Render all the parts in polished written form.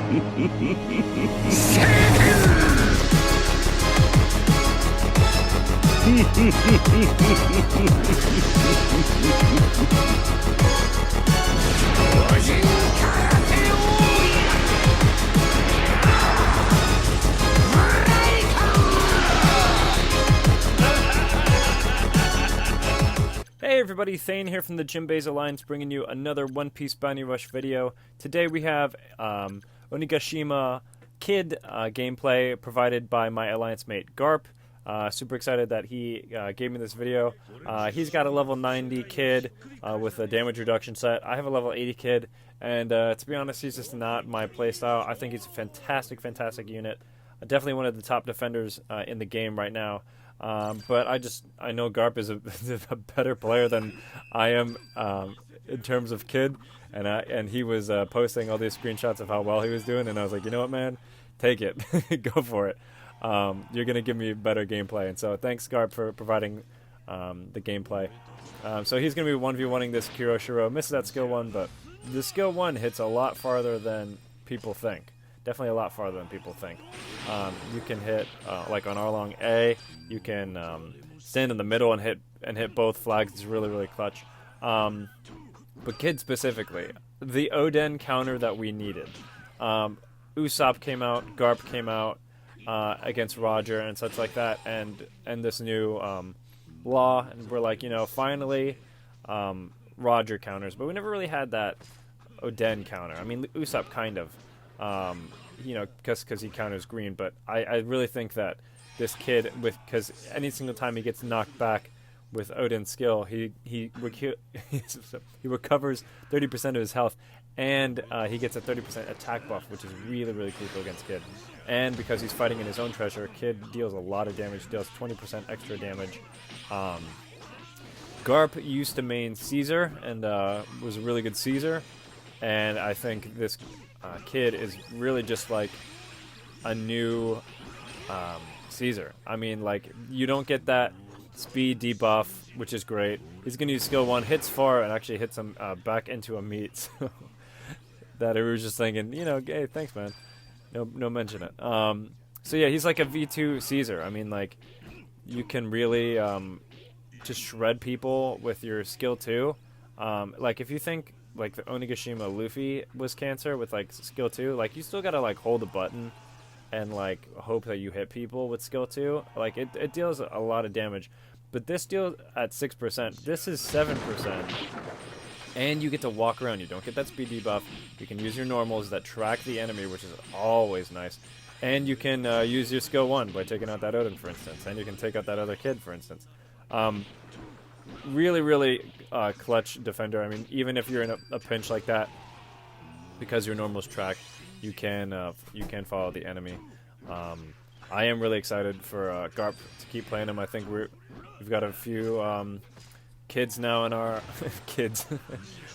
Hey everybody, Thane here from the Jinbei's Alliance, bringing you another One Piece Bounty Rush video. Today we have Onigashima Kid gameplay provided by my alliance mate Garp. Super excited that he gave me this video. He's got a level 90 Kid with a damage reduction set. I have a level 80 Kid, and to be honest, he's just not my playstyle. I think he's a fantastic unit. Definitely one of the top defenders in the game right now. But I know Garp is a better player than I am in terms of Kid, and he was posting all these screenshots of how well he was doing, and I was like, you know what, man, take it, go for it. You're gonna give me better gameplay, and so thanks Garp for providing the gameplay. So he's gonna be 1v1ing this Kiroshiro. Misses that skill 1, but the skill 1 hits a lot farther than people think. Definitely a lot farther than people think. You can hit like on Arlong A. You can stand in the middle and hit both flags. It's really clutch. But Kid specifically, the Oden counter that we needed. Usopp came out, Garp came out against Roger and such like that, and this new law, and we're like, you know, finally Roger counters, but we never really had that Oden counter. I mean, Usopp kind of. You know, because he counters green, but I really think that this Kid, because any single time he gets knocked back with Odin's skill, he recovers 30% of his health, and he gets a 30% attack buff, which is really crucial against Kid. And because he's fighting in his own treasure, Kid deals a lot of damage, deals 20% extra damage. Garp used to main Caesar and was a really good Caesar, and I think this Kid is really just like a new Caesar. I mean, like, you don't get that speed debuff, which is great. He's going to use skill 1, hits far, and actually hits him back into a meat. So that I was just thinking, you know, hey, thanks, man. No mention it. So yeah, he's like a V2 Caesar. I mean, like, you can really just shred people with your skill 2. Like, if you think like the Onigashima Luffy was cancer with like skill 2, like you still gotta like hold a button and like hope that you hit people with skill 2. Like it deals a lot of damage, but this deals at 6%. This is 7%, and you get to walk around. You don't get that speed debuff. You can use your normals that track the enemy, which is always nice, and you can use your skill 1 by taking out that Odin, for instance, and you can take out that other Kid, for instance. Really clutch defender. I mean, even if you're in a pinch like that, because your normals track, you can follow the enemy. I am really excited for Garp to keep playing him. I think we've got a few kids now in our kids.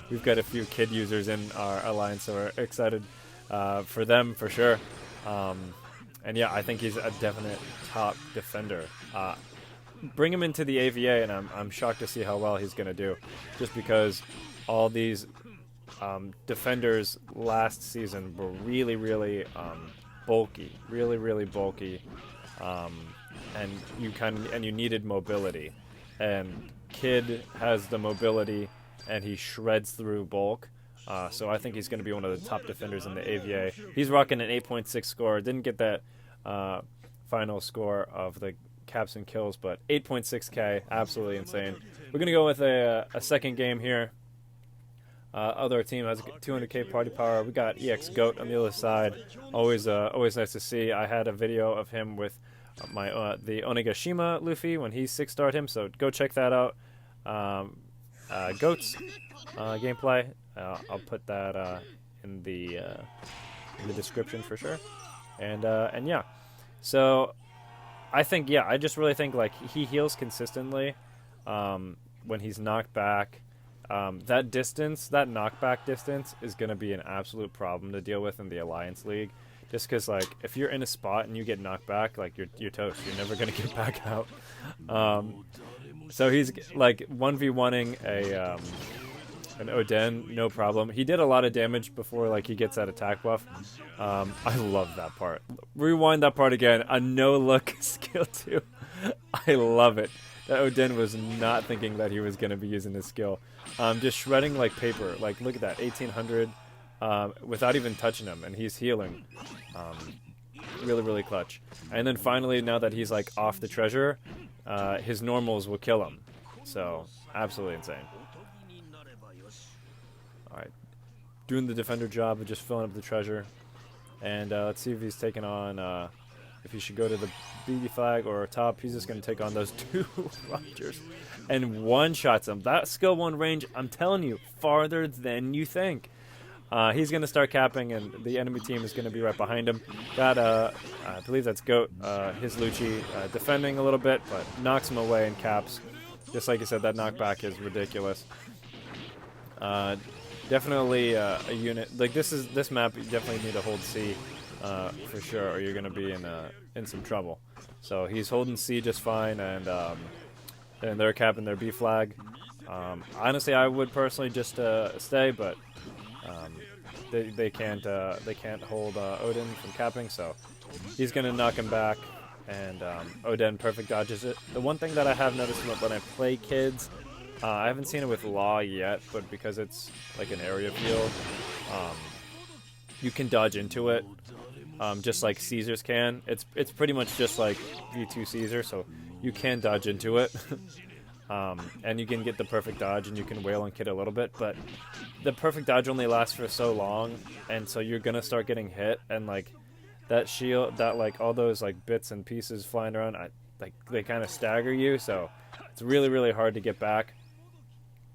We've got a few Kid users in our alliance, so we're excited for them for sure. And yeah, I think he's a definite top defender. Bring him into the AVA, and I'm shocked to see how well he's going to do, just because all these defenders last season were really bulky, really bulky, and you needed mobility, and Kid has the mobility, and he shreds through bulk. So I think he's going to be one of the top defenders in the AVA. He's rocking an 8.6 score. Didn't get that final score of the caps and kills, but 8.6k, absolutely insane. We're gonna go with a second game here. Other team has 200k party power. We got EX Goat on the other side. Always nice to see. I had a video of him with my the Onigashima Luffy when he 6-starred him, so go check that out. Goat's gameplay. I'll put that in the description for sure. And yeah, so I think, yeah, I just really think like he heals consistently when he's knocked back. That distance, that knockback distance, is going to be an absolute problem to deal with in the Alliance League. Just because, like, if you're in a spot and you get knocked back, like, you're toast. You're never going to get back out. So he's, like, 1v1ing And Oden, no problem. He did a lot of damage before like he gets that attack buff. I love that part. Rewind that part again. A no-look skill too. I love it. That Oden was not thinking that he was going to be using this skill. Just shredding like paper. Like, look at that, 1800 without even touching him, and he's healing. Really, really clutch. And then finally, now that he's like off the treasure, his normals will kill him. So, absolutely insane. Alright. Doing the defender job of just filling up the treasure. And let's see if he's taking on, if he should go to the B flag or top. He's just going to take on those two Rogers. And one-shots him. That skill 1 range, I'm telling you, farther than you think. He's going to start capping, and the enemy team is going to be right behind him. Got, I believe that's Goat, his Lucci, defending a little bit, but knocks him away and caps. Just like I said, that knockback is ridiculous. Definitely a unit. Like, this map, you definitely need to hold C for sure, or you're going to be in some trouble. So he's holding C just fine, and they're capping their B flag. Honestly, I would personally just stay, but they can't hold Oden from capping, so he's gonna knock him back, and Oden perfect dodges it. The one thing that I have noticed when I play kids, I haven't seen it with Law yet, but because it's like an area field, you can dodge into it, just like Caesars can. It's pretty much just like V2 Caesar, so you can dodge into it. And you can get the perfect dodge, and you can wail on Kid a little bit, but the perfect dodge only lasts for so long, and so you're gonna start getting hit, and like that shield, that like all those like bits and pieces flying around, they kind of stagger you, so it's really, really hard to get back.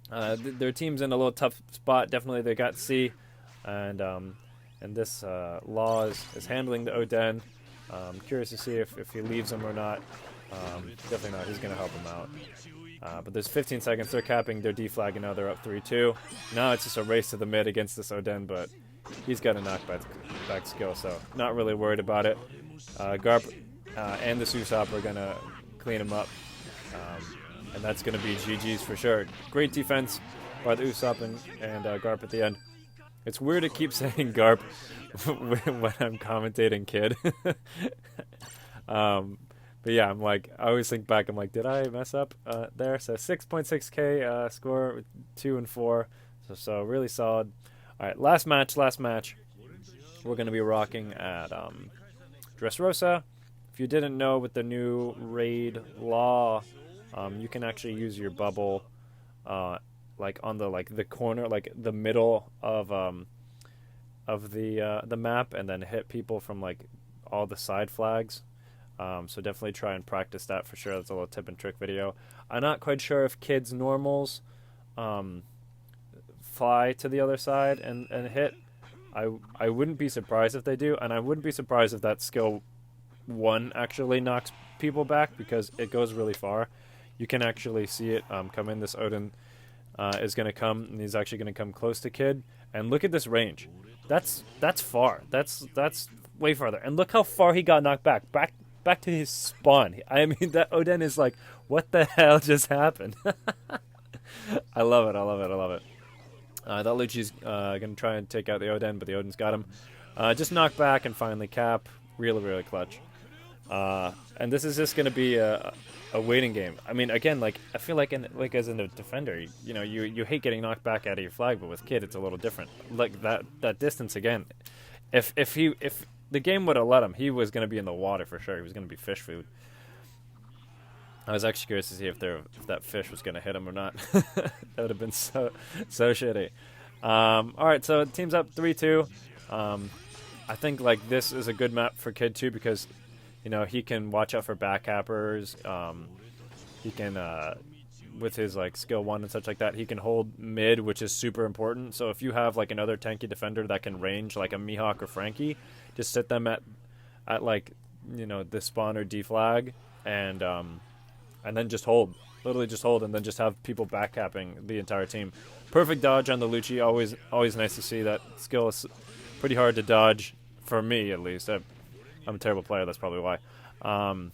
Their team's in a little tough spot. Definitely, they got C, and this Law is handling the Oden. Curious to see if he leaves him or not. Definitely not. He's gonna help him out. But there's 15 seconds. They're capping their D flag, and now they're up 3-2. Now it's just a race to the mid against this Oden, but he's got a knockback skill, so not really worried about it. Garp and the Usopp are going to clean him up, and that's going to be GG's for sure. Great defense by the Usopp and Garp at the end. It's weird to keep saying Garp when I'm commentating Kid. But yeah, I'm like, I always think back, I'm like, did I mess up there? So 6.6k score, 2 and 4, so really solid. All right, last match. We're going to be rocking at Dressrosa. If you didn't know, with the new raid Law, you can actually use your bubble like on the corner, like the middle of the map, and then hit people from like all the side flags. So definitely try and practice that for sure. That's a little tip and trick video. I'm not quite sure if kids' normals fly to the other side and hit. I wouldn't be surprised if they do, and I wouldn't be surprised if that skill 1 actually knocks people back, because it goes really far. You can actually see it come in. This Oden is going to come, and he's actually going to come close to Kid. And look at this range. That's far. That's way farther. And look how far he got knocked back. Back to his spawn. I mean, that Oden is like, what the hell just happened? I love it. That Lucci's going to try and take out the Oden, but the Oden's got him. Just knock back and finally cap. Really, really clutch. And this is just going to be a waiting game. I mean, again, like, I feel like as a defender, you know, you hate getting knocked back out of your flag, but with Kid, it's a little different. Like, that distance, again, if the game would have let him, he was going to be in the water for sure. He was going to be fish food. I was actually curious to see if that fish was going to hit him or not. That would have been so shitty. All right, so team's up 3-2. I think like this is a good map for Kid too, because you know he can watch out for backcappers. He can with his like skill 1 and such like that, he can hold mid, which is super important. So if you have like another tanky defender that can range, like a Mihawk or Frankie, just sit them at like, you know, the spawn or D flag, and then just hold, literally just hold, and then just have people backcapping the entire team. Perfect dodge on the Lucci. Always nice to see. That skill is pretty hard to dodge for me, at least. I'm a terrible player. That's probably why. And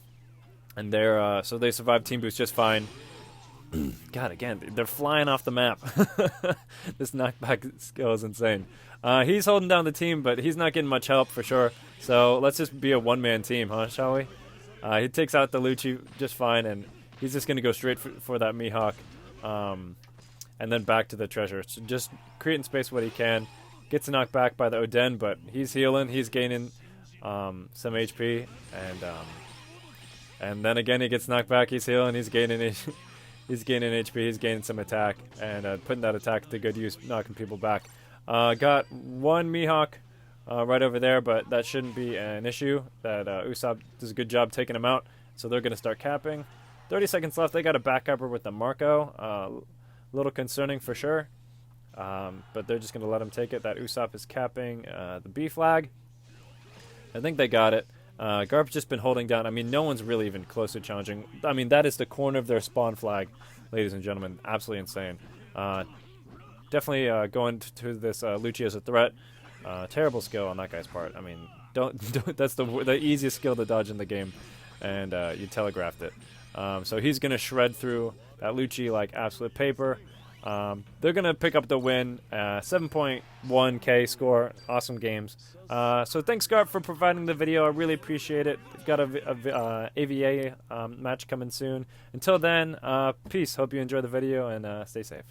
they're so they survived team boost just fine. God, again, they're flying off the map. This knockback skill is insane. He's holding down the team, but he's not getting much help for sure. So let's just be a one-man team, huh? Shall we? He takes out the Lucci just fine, and he's just going to go straight for that Mihawk. And then back to the treasure. So just creating space what he can. Gets knocked back by the Oden, but he's healing. He's gaining some HP. And then again he gets knocked back. He's healing. He's gaining he's gaining HP. He's gaining some attack. And putting that attack to good use, knocking people back. Got one Mihawk right over there, but that shouldn't be an issue. That Usopp does a good job taking him out. So they're going to start capping. 30 seconds left. They got a back upper with the Marco. A little concerning for sure. But they're just going to let him take it. That Usopp is capping the B flag. I think they got it. Garp's just been holding down. I mean, no one's really even close to challenging. I mean, that is the corner of their spawn flag, ladies and gentlemen. Absolutely insane. Definitely going to this Lucci as a threat. Terrible skill on that guy's part. I mean, don't that's the easiest skill to dodge in the game, and you telegraphed it. So he's going to shred through that Lucci like absolute paper. They're going to pick up the win. 7.1k score. Awesome games. So thanks, Garp, for providing the video. I really appreciate it. We've got a AVA match coming soon. Until then, peace. Hope you enjoy the video, and stay safe.